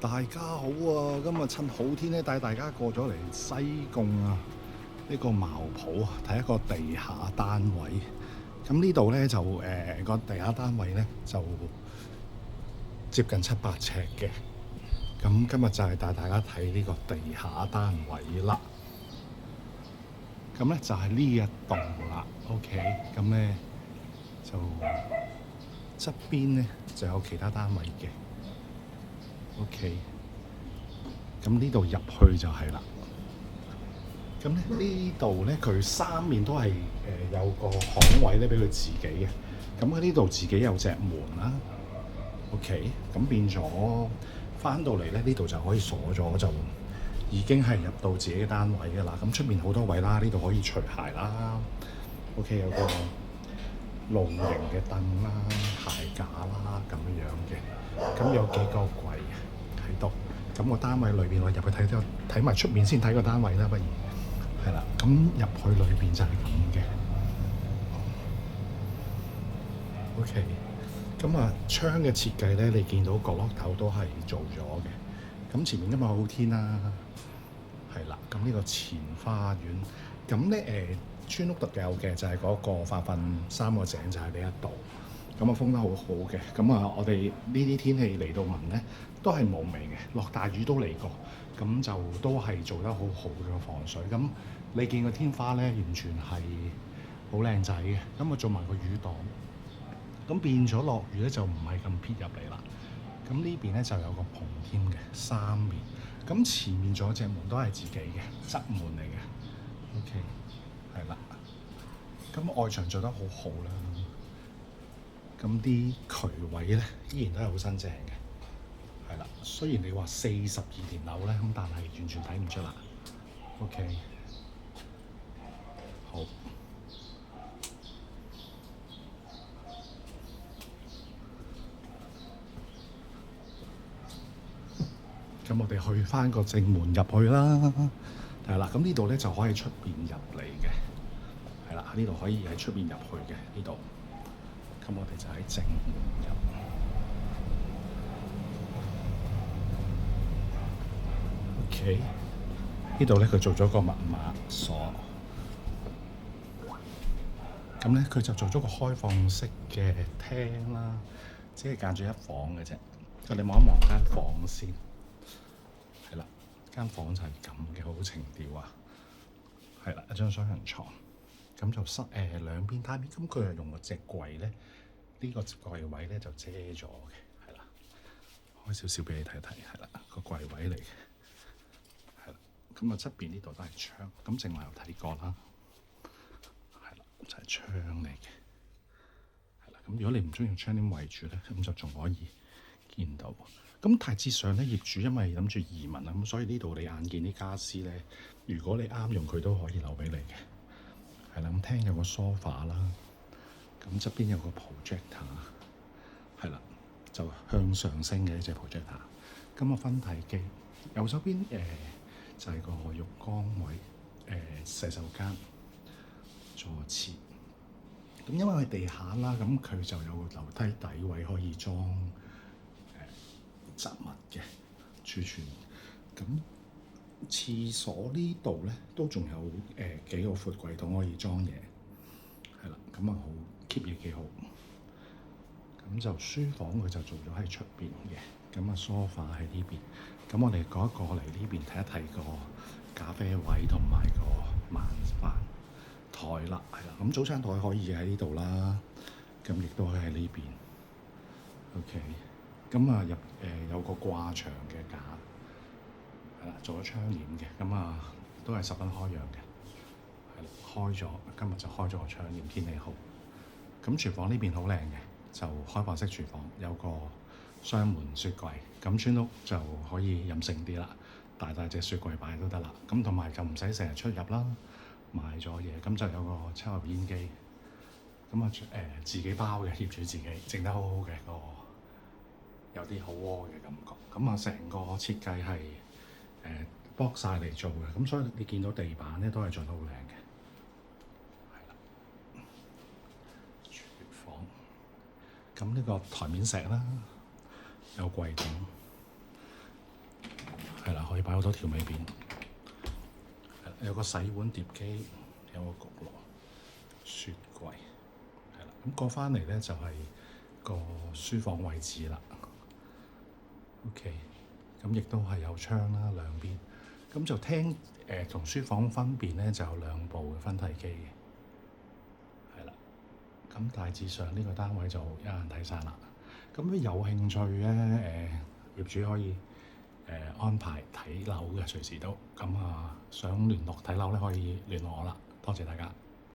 大家好啊！今日趁好天咧，帶大家過咗嚟西貢啊，呢個茅埔啊，睇一個地下單位。咁呢度咧就個地下單位咧就接近700尺嘅。咁今日就係帶大家睇呢個地下單位啦。咁咧就係呢一棟啦。OK，咁咧就側邊咧就有其他單位嘅。OK。咁呢度入去就係啦。咁咧呢度咧佢三面都係有個巷位咧俾佢自己嘅。咁佢呢度自己有隻門啦。OK，咁變咗翻到嚟咧呢度就可以鎖咗，就已經係入到自己嘅單位㗎啦。咁出面好多位啦，呢度可以除鞋啦。OK，有個露營嘅凳啦、鞋架啦咁樣嘅。咁有幾個櫃喺度。咁個單位裏邊，我入去睇埋出面先睇個單位啦，不如係啦。咁入去裏邊就係咁嘅。OK，咁啊窗嘅設計咧，你見到角落頭都係做咗嘅。咁前面今日好天啦，係啦。咁呢個前花園，咁咧村屋特有嘅就係嗰個化糞3個井就喺呢一度。咁啊封得好好嘅。咁啊我哋呢啲天氣嚟到聞咧都係冇味嘅，落大雨都嚟過，咁就都係做得好好嘅防水。咁你見個天花咧完全係好靚仔嘅。咁我做埋個雨擋，咁變咗落雨咧就唔係咁撇入嚟啦。咁呢邊咧就有個棚添嘅3面，咁前面仲有隻門都係自己嘅側門嚟嘅。OK， 係啦。咁外牆做得好好啦。咁啲渠位咧依然都係好新淨嘅，係啦。雖然你話42年樓咧，咁但係完全睇唔出啦。OK， 好。咁我哋去返個正門入去啦，係啦。咁呢度咧就可以出邊入嚟嘅，係啦。呢度可以喺出邊入去嘅呢度。咁我哋就喺正門入。OK， 呢度咧佢做咗個密碼鎖，咁咧佢就做咗個開放式嘅廳啦，只係間住一房嘅啫。咁你望一望間房先，係啦，間房就係咁嘅，好情調啊。係啦，一張雙人床，咁就兩邊單邊，咁佢係用個隻櫃咧，呢個櫃位咧就遮咗嘅，係啦。開少少俾你睇睇，係啦，個櫃位嚟嘅，係啦。咁啊側邊呢度都係窗，咁正話有睇過啦，係啦，就係窗嚟嘅，係啦。咁如果你唔中意窗簾圍住咧，咁就仲可以見到。咁大致上咧，業主因為諗住移民啊，咁所以呢度你眼見啲傢俬咧，如果你啱用，佢都可以留俾你嘅，係啦。咁廳有個 sofa 啦，咁側邊有個 projector， 係啦，就向上升嘅一隻 projector。咁個分體機，右手邊就係個浴缸位，洗手間、坐廁。咁因為佢地下啦，咁佢就有個樓梯底位可以裝雜物嘅儲存。咁廁所呢度咧都仲有幾個闊櫃桶可以裝嘢，係啦。咁啊好 keep 嘢幾好。咁就書房佢就做咗喺出邊嘅，咁啊 sofa 喺呢邊。咁我哋過嚟呢邊睇一睇個咖啡位同埋個晚飯台啦，係啦。咁早餐台可以喺呢度啦，咁亦都可以喺呢邊。OK， 咁啊有個掛牆嘅架，係啦，做咗窗簾嘅，咁啊都係十分開揚嘅，係啦，開咗，今日就開咗個窗簾，天氣好。咁廚房呢邊好靚嘅，就開放式廚房，有個雙門雪櫃，咁村屋就可以任性啲啦，大隻雪櫃擺都得啦。咁同埋就唔使成日出入啦，買咗嘢，咁就有個抽油煙機，咁啊自己包嘅，業主自己整得好好嘅，有啲好窩嘅感覺。咁啊成個設計係搏晒嚟做嘅，咁所以你見到地板咧都係做得好靚嘅。咁呢個台面石啦，有櫃頂，可以擺好多調味片。有個洗碗碟機，有個焗爐、雪櫃，係啦。咁過翻嚟咧就係個書房位置啦。OK，咁亦都係有窗啦兩邊。咁就廳同書房分別咧就有兩部嘅分體機嘅，係啦。咁大致上呢個單位就一眼睇晒啦。咁如果有興趣咧，業主可以安排睇樓嘅，隨時都咁啊。想聯絡睇樓咧，可以聯絡我啦。多謝大家。